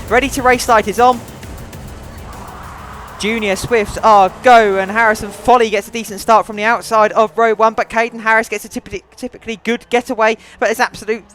Ready to race light is on. Junior Swifts are go, and Harrison Folly gets a decent start from the outside of row 1, but Caden Harris gets a typically good getaway, but it's absolute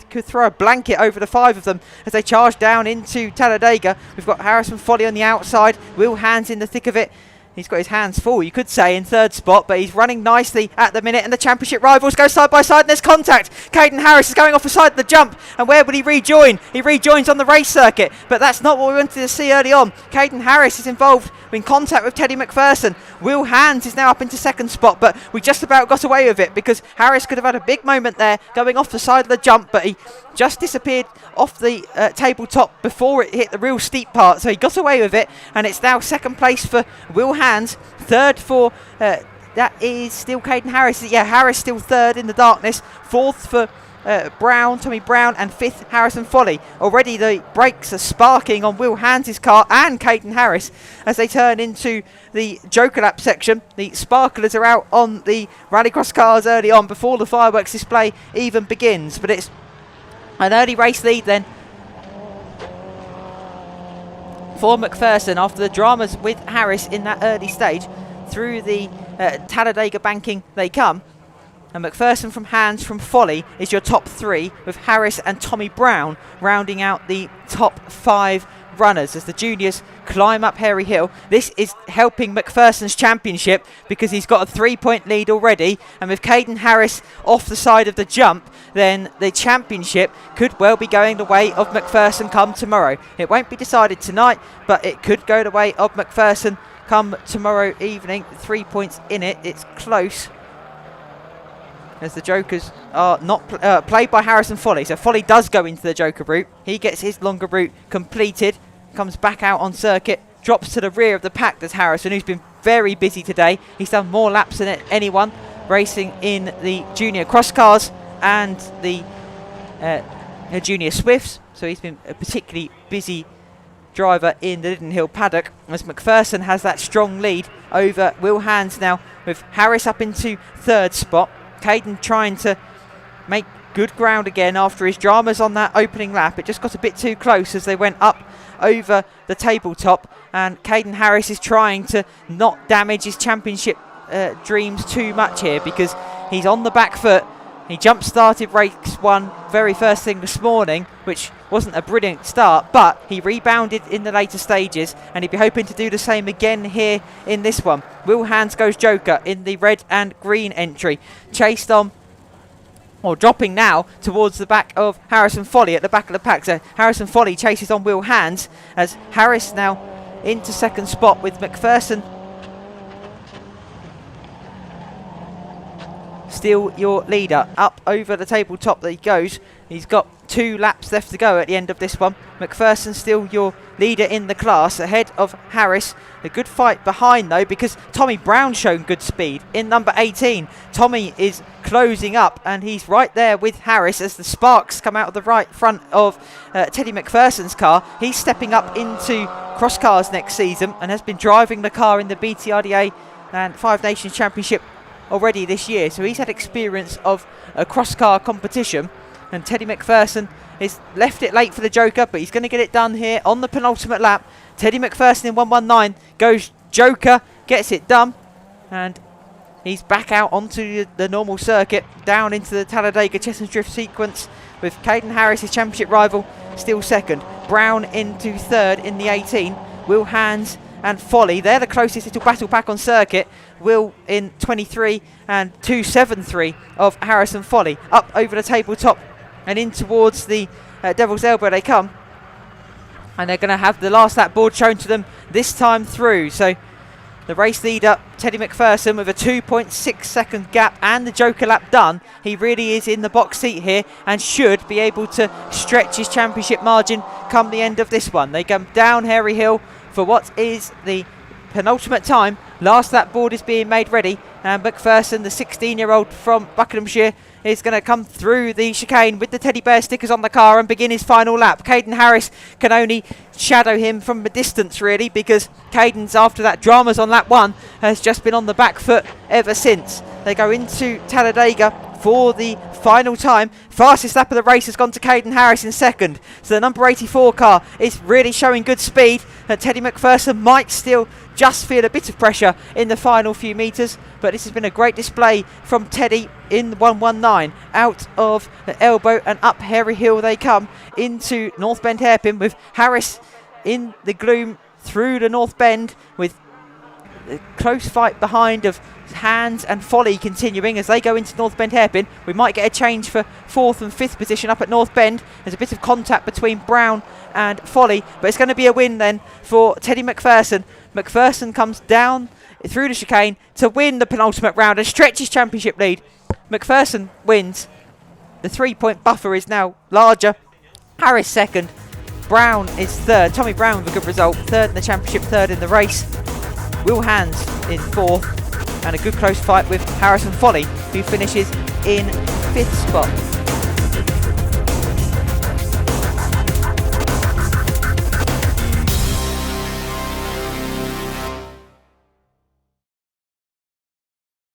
could throw a blanket over the 5 of them as they charge down into Talladega. We've got Harrison Folly on the outside, Will Hands in the thick of it. He's got his hands full, you could say, in 3rd spot, but he's running nicely at the minute, and the championship rivals go side by side, and there's contact. Caden Harris is going off the side of the jump, and where will he rejoin? He rejoins on the race circuit, but that's not what we wanted to see early on. Caden Harris is involved in contact with Teddy McPherson. Will Hands is now up into 2nd spot, but we just about got away with it because Harris could have had a big moment there going off the side of the jump, but he just disappeared off the tabletop before it hit the real steep part, so he got away with it, and it's now 2nd place for Will Hands, 3rd for that is still Caden Harris. Yeah, Harris still 3rd in the darkness, 4th for Tommy Brown, and 5th Harrison Folly. Already the brakes are sparking on Will Hands' car and Caden Harris as they turn into the Joker Lap section. The sparklers are out on the Rallycross cars early on before the fireworks display even begins, but it's an early race lead then for McPherson after the dramas with Harris in that early stage. Through the Talladega banking they come, and McPherson from Hands from Folly is your top 3, with Harris and Tommy Brown rounding out the top 5 runners as the juniors climb up Hairy Hill. This is helping McPherson's championship because he's got a 3-point lead already, and with Caden Harris off the side of the jump, then the championship could well be going the way of McPherson come tomorrow. It won't be decided tonight, but it could go the way of McPherson come tomorrow evening. 3 points in it, it's close, as the Jokers are not played by Harrison Folly. So Folly does go into the Joker route. He gets his longer route completed, comes back out on circuit, drops to the rear of the pack. There's Harrison, who's been very busy today. He's done more laps than anyone, racing in the junior cross cars and the junior Swifts. So he's been a particularly busy driver in the Lydden Hill paddock, as McPherson has that strong lead over Will Hands now, with Harris up into 3rd spot. Caden trying to make good ground again after his dramas on that opening lap. It just got a bit too close as they went up over the tabletop, and Caden Harris is trying to not damage his championship dreams too much here because he's on the back foot. He jump-started race 1 very first thing this morning, which wasn't a brilliant start, but he rebounded in the later stages, and he'd be hoping to do the same again here in this one. Will Hands goes Joker in the red and green entry, chased on, or dropping now towards the back of Harrison Folly at the back of the pack. So Harrison Folly chases on Will Hands as Harris now into 2nd spot with McPherson still your leader. Up over the tabletop that he goes. He's got 2 laps left to go at the end of this one. McPherson still your leader in the class, ahead of Harris. A good fight behind though, because Tommy Brown's shown good speed in number 18. Tommy is closing up, and he's right there with Harris as the sparks come out of the right front of Teddy McPherson's car. He's stepping up into cross cars next season and has been driving the car in the BTRDA and 5 Nations Championship already this year, so he's had experience of a cross car competition. And Teddy McPherson is left it late for the Joker, but he's going to get it done here on the penultimate lap. Teddy McPherson in 119 goes Joker, gets it done, and he's back out onto the normal circuit, down into the Talladega Chestnut Drift sequence, with Caden Harris, his championship rival, still 2nd. Brown into 3rd in the 18. Will Hands and Folly, they're the closest little battle pack on circuit. Will in 23 and 273 of Harrison Folly. Up over the tabletop and in towards the Devil's Elbow they come, and they're going to have the last lap board shown to them this time through. So the race leader Teddy McPherson with a 2.6 second gap and the Joker lap done, he really is in the box seat here and should be able to stretch his championship margin come the end of this one. They come down Hairy Hill for what is the penultimate time. Last lap board is being made ready, and McPherson, the 16-year-old from Buckinghamshire, is going to come through the chicane with the teddy bear stickers on the car and begin his final lap. Caden Harris can only shadow him from a distance really, because Caden's, after that dramas on lap 1, has just been on the back foot ever since. They go into Talladega for the final time. Fastest lap of the race has gone to Caden Harris in second. So the number 84 car is really showing good speed. Teddy McPherson might still just feel a bit of pressure in the final few metres, but this has been a great display from Teddy in the 119. Out of the elbow and up Hairy Hill they come into North Bend Hairpin, with Harris in the gloom through the North Bend, with a close fight behind of Hands and Folly continuing as they go into North Bend Hairpin. We might get a change for 4th and 5th position up at North Bend. There's a bit of contact between Brown and Folly, but it's going to be a win then for Teddy McPherson. McPherson comes down through the chicane to win the penultimate round and stretch his championship lead. McPherson wins. The 3-point buffer is now larger. Harris second. Brown is third. Tommy Brown with a good result. Third in the championship, third in the race. Will Hands in fourth. And a good close fight with Harrison Folly, who finishes in 5th spot.